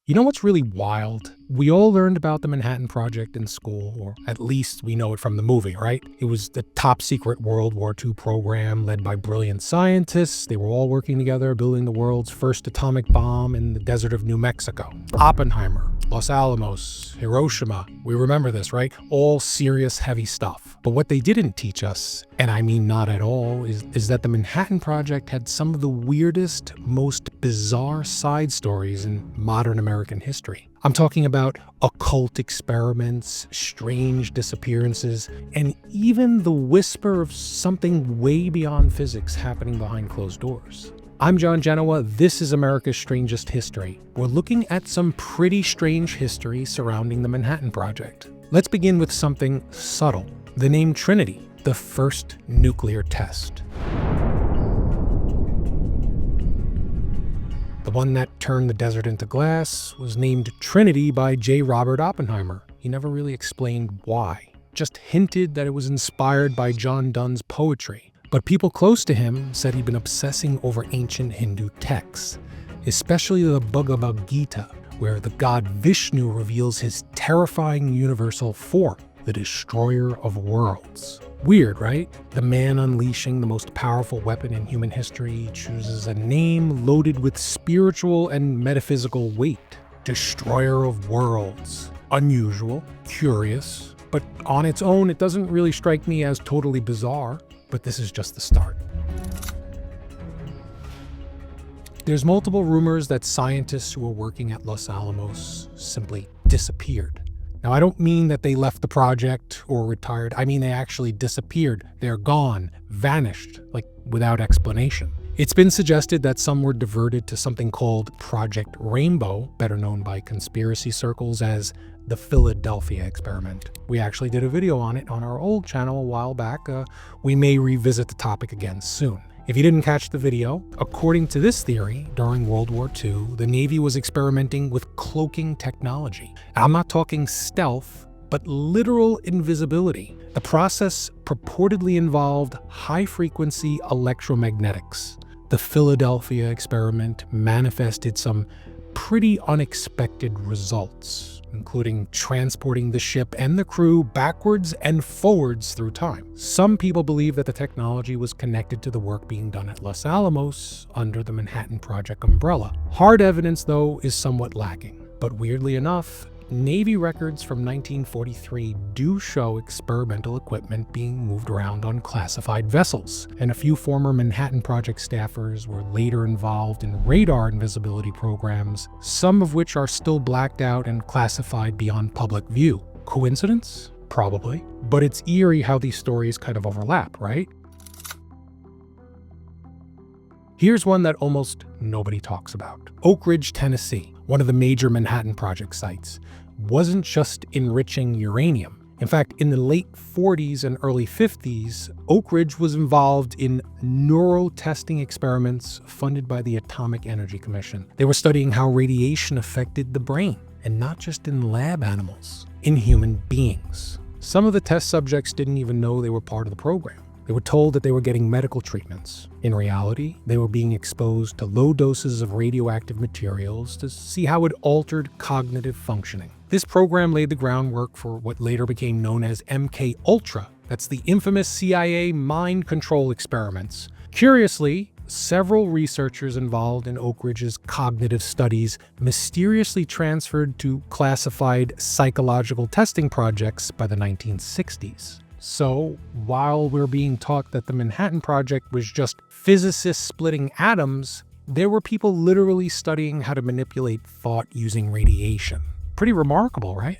You know what's really wild? We all learned about the Manhattan Project in school, or at least we know it from the movie, right? It was the top secret World War II program led by brilliant scientists. They were all working together, building the world's first atomic bomb in the desert of New Mexico. Oppenheimer, Los Alamos, Hiroshima. We remember this, right? All serious, heavy stuff. But what they didn't teach us, and I mean not at all, is that the Manhattan Project had some of the weirdest, most bizarre side stories in modern American history. I'm talking about occult experiments, strange disappearances, and even the whisper of something way beyond physics happening behind closed doors. I'm John Genoa. This is America's Strangest History. We're looking at some pretty strange history surrounding the Manhattan Project. Let's begin with something subtle. The name Trinity, the first nuclear test. The one that turned the desert into glass was named Trinity by J. Robert Oppenheimer. He never really explained why, just hinted that it was inspired by John Donne's poetry. But people close to him said he'd been obsessing over ancient Hindu texts, especially the Bhagavad Gita, where the god Vishnu reveals his terrifying universal form, the destroyer of worlds. Weird, right? The man unleashing the most powerful weapon in human history chooses a name loaded with spiritual and metaphysical weight. Destroyer of worlds. Unusual, curious, but on its own, it doesn't really strike me as totally bizarre. But this is just the start. There's multiple rumors that scientists who were working at Los Alamos simply disappeared. Now, I don't mean that they left the project or retired. I mean they actually disappeared. They're gone, vanished, like without explanation. It's been suggested that some were diverted to something called Project Rainbow, better known by conspiracy circles as the Philadelphia experiment. We actually did a video on it on our old channel a while back. We may revisit the topic again soon. If you didn't catch the video, according to this theory, during World War II, the Navy was experimenting with cloaking technology. I'm not talking stealth, but literal invisibility. The process purportedly involved high-frequency electromagnetics. The Philadelphia experiment manifested some pretty unexpected results, including transporting the ship and the crew backwards and forwards through time. Some people believe that the technology was connected to the work being done at Los Alamos under the Manhattan Project umbrella. Hard evidence, though, is somewhat lacking. But weirdly enough, Navy records from 1943 do show experimental equipment being moved around on classified vessels, and a few former Manhattan Project staffers were later involved in radar invisibility programs, some of which are still blacked out and classified beyond public view. Coincidence? Probably. But it's eerie how these stories kind of overlap, right? Here's one that almost nobody talks about. Oak Ridge, Tennessee, one of the major Manhattan Project sites, wasn't just enriching uranium. In fact, in the late 40s and early 50s, Oak Ridge was involved in neural testing experiments funded by the Atomic Energy Commission. They were studying how radiation affected the brain, and not just in lab animals, in human beings. Some of the test subjects didn't even know they were part of the program. They were told that they were getting medical treatments. In reality, they were being exposed to low doses of radioactive materials to see how it altered cognitive functioning. This program laid the groundwork for what later became known as MK Ultra. That's the infamous CIA mind control experiments. Curiously, several researchers involved in Oak Ridge's cognitive studies mysteriously transferred to classified psychological testing projects by the 1960s. So, while we're being taught that the Manhattan Project was just physicists splitting atoms, there were people literally studying how to manipulate thought using radiation. Pretty remarkable, right?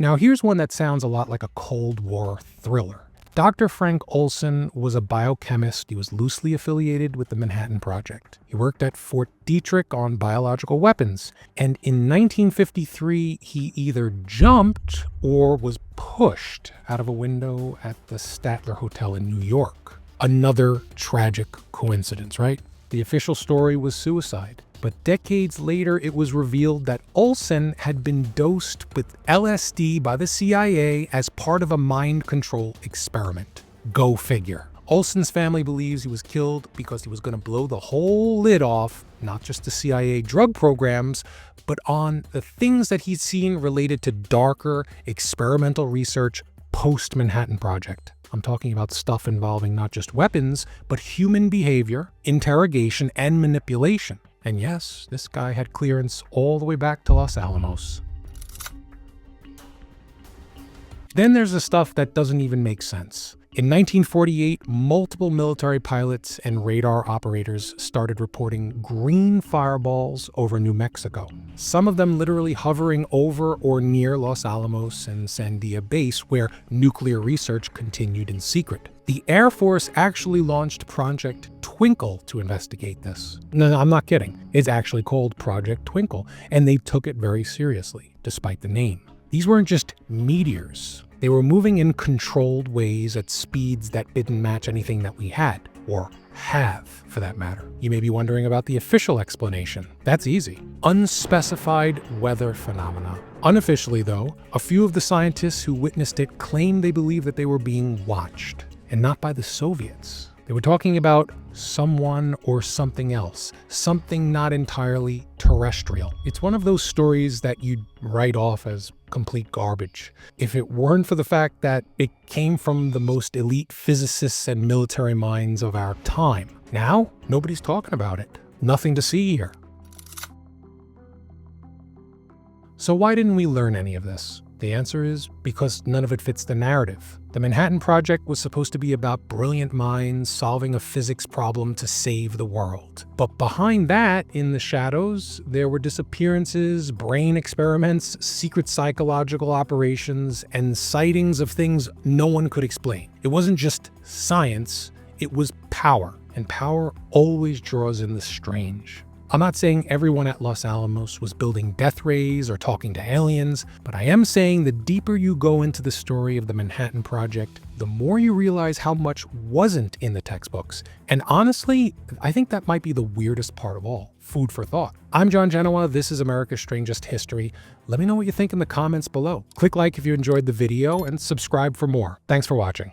Now, here's one that sounds a lot like a Cold War thriller. Dr. Frank Olson was a biochemist. He was loosely affiliated with the Manhattan Project. He worked at Fort Detrick on biological weapons, and in 1953, he either jumped or was pushed out of a window at the Statler Hotel in New York. Another tragic coincidence, right? The official story was suicide. But decades later, it was revealed that Olson had been dosed with LSD by the CIA as part of a mind control experiment. Go figure. Olson's family believes he was killed because he was going to blow the whole lid off, not just the CIA drug programs, but on the things that he'd seen related to darker experimental research post-Manhattan Project. I'm talking about stuff involving not just weapons, but human behavior, interrogation, and manipulation. And yes, this guy had clearance all the way back to Los Alamos. Then there's the stuff that doesn't even make sense. In 1948, multiple military pilots and radar operators started reporting green fireballs over New Mexico, some of them literally hovering over or near Los Alamos and Sandia Base, where nuclear research continued in secret. The Air Force actually launched Project Twinkle to investigate this. No, I'm not kidding. It's actually called Project Twinkle, and they took it very seriously, despite the name. These weren't just meteors. They were moving in controlled ways at speeds that didn't match anything that we had, or have, for that matter. You may be wondering about the official explanation. That's easy. Unspecified weather phenomena. Unofficially, though, a few of the scientists who witnessed it claimed they believed that they were being watched, and not by the Soviets. They were talking about someone or something else, something not entirely terrestrial. It's one of those stories that you'd write off as complete garbage if it weren't for the fact that it came from the most elite physicists and military minds of our time. Now, nobody's talking about it. Nothing to see here. So why didn't we learn any of this? The answer is because none of it fits the narrative. The Manhattan Project was supposed to be about brilliant minds solving a physics problem to save the world. But behind that, in the shadows, there were disappearances, brain experiments, secret psychological operations, and sightings of things no one could explain. It wasn't just science, it was power. And power always draws in the strange. I'm not saying everyone at Los Alamos was building death rays or talking to aliens, but I am saying the deeper you go into the story of the Manhattan Project, the more you realize how much wasn't in the textbooks. And honestly, I think that might be the weirdest part of all. Food for thought. I'm John Genoa. This is America's Strangest History. Let me know what you think in the comments below. Click like if you enjoyed the video and subscribe for more. Thanks for watching.